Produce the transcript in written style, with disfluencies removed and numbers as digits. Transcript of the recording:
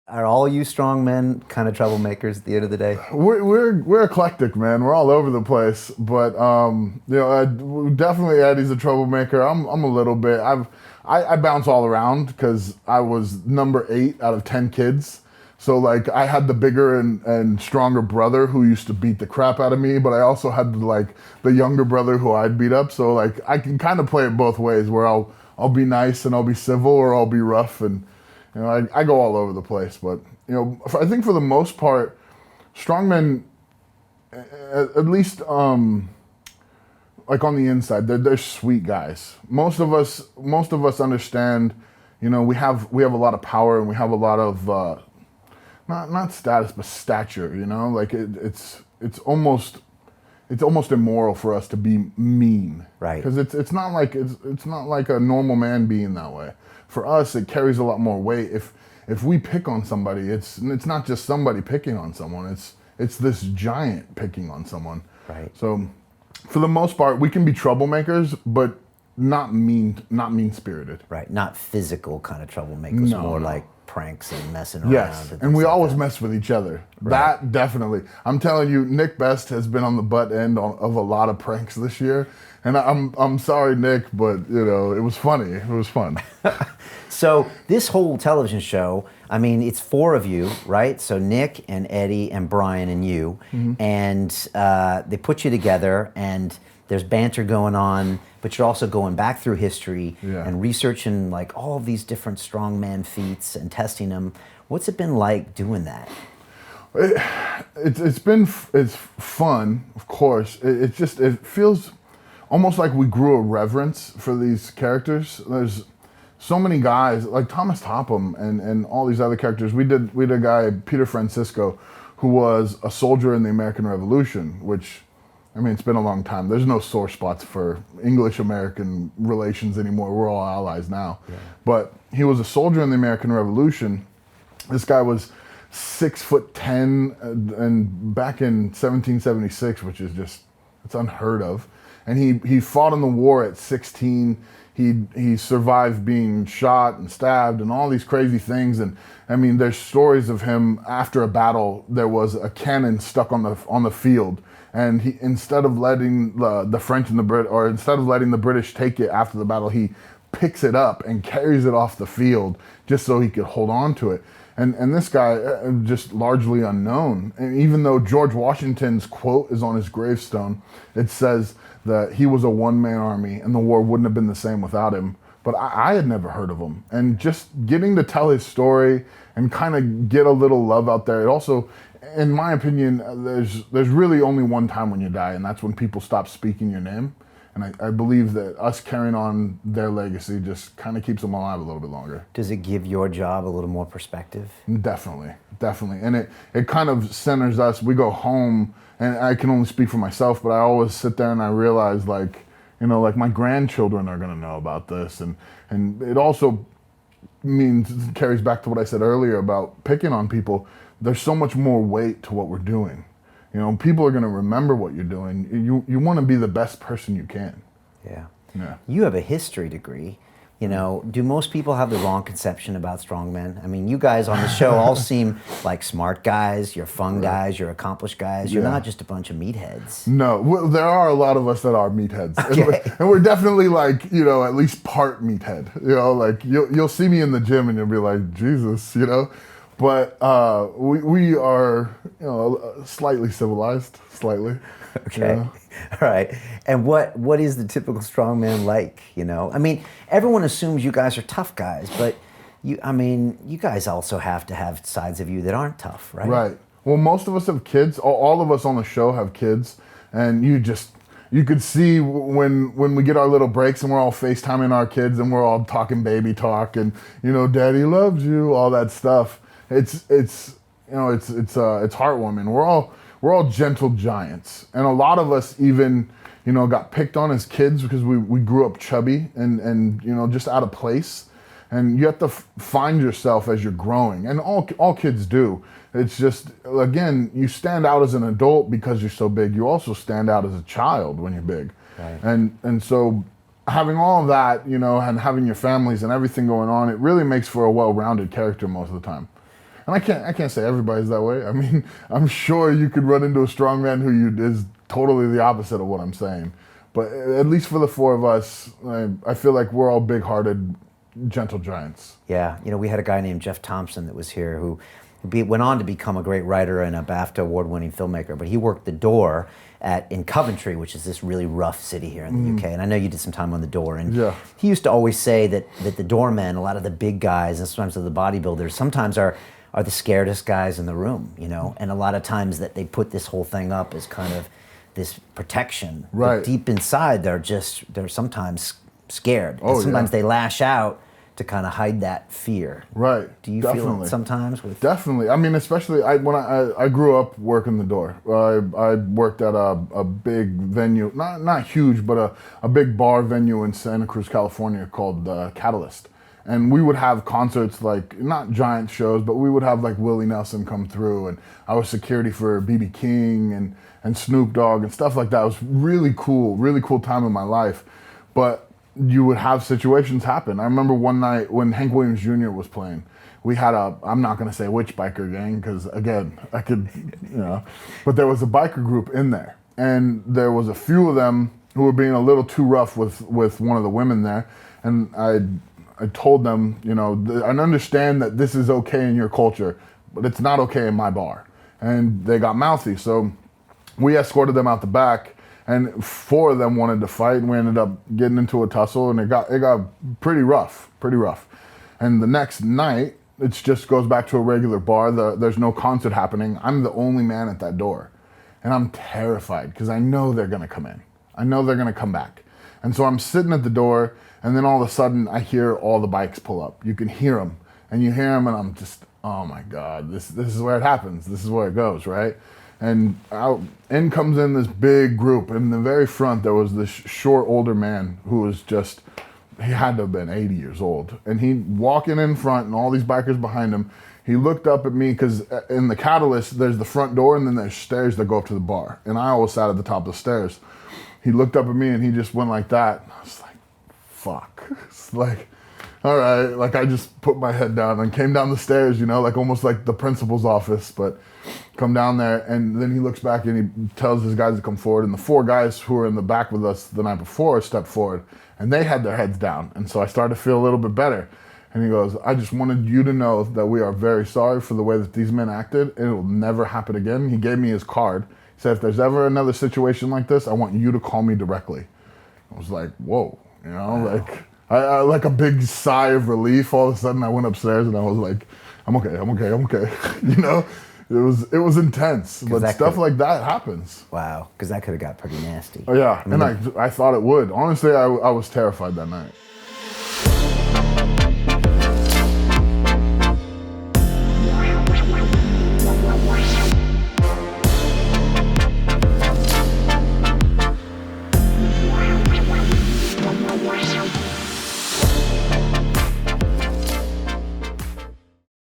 Are all you strong men kind of troublemakers at the end of the day? We're eclectic, man. We're all over the place, but definitely Eddie's a troublemaker. I'm a little bit. I bounce all around because I was number 8 out of 10 kids. So like I had the bigger and stronger brother who used to beat the crap out of me, but I also had like the younger brother who I'd beat up. So like I can kind of play it both ways, where I'll be nice and I'll be civil, or I'll be rough, and I go all over the place. But I think for the most part, strongmen, at least like on the inside, they're sweet guys. Most of us understand. We have a lot of power, and we have a lot of not status, but stature. Like it's almost immoral for us to be mean, Right. because it's not like a normal man being that way. For us, it carries a lot more weight. If we pick on somebody, it's not just somebody picking on someone. It's this giant picking on someone. Right. So, for the most part, we can be troublemakers, but not mean spirited. Right. Not physical kind of troublemakers, No, more no. like pranks and messing around. Yes, and things we like always that. mess with each other. Right. That definitely. I'm telling you, Nick Best has been on the butt end of a lot of pranks this year, and I'm sorry, Nick, but it was funny. It was fun. So this whole television show, I mean, it's 4 of you, right? So Nick and Eddie and Brian and you, and they put you together, and there's banter going on, but you're also going back through history Yeah. and researching like all of these different strongman feats and testing them. What's it been like doing that? It's fun, of course. It feels almost like we grew a reverence for these characters. There's so many guys like Thomas Topham and all these other characters. We did a guy, Peter Francisco, who was a soldier in the American Revolution, which, I mean, it's been a long time. There's no sore spots for English-American relations anymore. We're all allies now. Yeah. But he was a soldier in the American Revolution. This guy was 6'10", and back in 1776, which is it's unheard of. And he fought in the war at 16. He survived being shot and stabbed and all these crazy things. And I mean, there's stories of him after a battle. There was a cannon stuck on the field, and he, instead of letting the French and instead of letting the British take it after the battle, he picks it up and carries it off the field just so he could hold on to it. And this guy, just largely unknown. And even though George Washington's quote is on his gravestone, it says that he was a one-man army and the war wouldn't have been the same without him. But I had never heard of him. And just getting to tell his story and kind of get a little love out there, it also, in my opinion, there's really only one time when you die, and that's when people stop speaking your name. And I believe that us carrying on their legacy just kind of keeps them alive a little bit longer. Does it give your job a little more perspective? Definitely. And it kind of centers us. We go home, and I can only speak for myself, but I always sit there and I realize, like my grandchildren are going to know about this. And it also carries back to what I said earlier about picking on people. There's so much more weight to what we're doing. People are going to remember what you're doing. You want to be the best person you can. Yeah. Yeah. You have a history degree. Do most people have the wrong conception about strongmen? I mean, you guys on the show all seem like smart guys, you're fun guys, you're accomplished guys. You're not just a bunch of meatheads. No, there are a lot of us that are meatheads. Okay. And we're definitely like, at least part meathead. Like you'll see me in the gym and you'll be like, Jesus, But we are, slightly civilized, slightly. Okay. All right. And what is the typical strongman like? I mean, everyone assumes you guys are tough guys, but you guys also have to have sides of you that aren't tough, right? Right. Well, most of us have kids. All of us on the show have kids, and you could see when we get our little breaks and we're all FaceTiming our kids and we're all talking baby talk and Daddy loves you, all that stuff. It's heartwarming. We're all gentle giants, and a lot of us even got picked on as kids because we grew up chubby and just out of place. And you have to find yourself as you're growing, and all kids do. It's just, again, you stand out as an adult because you're so big. You also stand out as a child when you're big. Right. And so having all of that, and having your families and everything going on, it really makes for a well-rounded character most of the time. And I can't say everybody's that way. I mean, I'm sure you could run into a strongman who is totally the opposite of what I'm saying. But at least for the four of us, I feel like we're all big-hearted, gentle giants. Yeah, you know, we had a guy named Jeff Thompson that was here who went on to become a great writer and a BAFTA award-winning filmmaker, but he worked the door in Coventry, which is this really rough city here in the UK. And I know you did some time on the door. And he used to always say that the doormen, a lot of the big guys, and sometimes the bodybuilders, sometimes are the scaredest guys in the room, you know? And a lot of times that they put this whole thing up as kind of this protection. Right. But deep inside, they're sometimes scared. Oh, and sometimes they lash out to kind of hide that fear. Right. Do you feel it sometimes? Definitely. I mean, especially when I grew up working the door. I worked at a big venue, not huge, but a big bar venue in Santa Cruz, California called Catalyst. And we would have concerts, like, not giant shows, but we would have like Willie Nelson come through, and I was security for B.B. King and Snoop Dogg and stuff like that. It was really cool time in my life. But you would have situations happen. I remember one night when Hank Williams Jr. was playing, we had I'm not going to say which biker gang, because again, I could, you know, but there was a biker group in there. And there was a few of them who were being a little too rough with one of the women there. And I told them, you know, I understand that this is okay in your culture, but it's not okay in my bar. And they got mouthy. So we escorted them out the back, and four of them wanted to fight, and we ended up getting into a tussle, and it got pretty rough. And the next night, it just goes back to a regular bar. There's no concert happening. I'm the only man at that door. And I'm terrified because I know they're gonna come in. I know they're gonna come back. And so I'm sitting at the door, and then all of a sudden I hear all the bikes pull up. You can hear them, and you hear them, and I'm just, oh my God, this is where it happens. This is where it goes, right? And in comes in this big group. In the very front, there was this short, older man who was just, he had to have been 80 years old. And he walking in front and all these bikers behind him, he looked up at me, because in the Catalyst, there's the front door and then there's stairs that go up to the bar. And I always sat at the top of the stairs. He looked up at me and he just went like that. I was like, fuck. It's like, all right. Like, I just put my head down and came down the stairs, you know, like almost like the principal's office, but come down there. And then he looks back and he tells his guys to come forward. And the four guys who were in the back with us the night before stepped forward, and they had their heads down. And so I started to feel a little bit better. And he goes, I just wanted you to know that we are very sorry for the way that these men acted. It will never happen again. He gave me his card. He said, if there's ever another situation like this, I want you to call me directly. I was like, whoa, you know, wow. Like, I like a big sigh of relief. All of a sudden I went upstairs and I was like, I'm okay. You know, it was intense, but stuff like that happens. Wow, because that could have got pretty nasty. Oh yeah, and I thought it would. Honestly, I was terrified that night.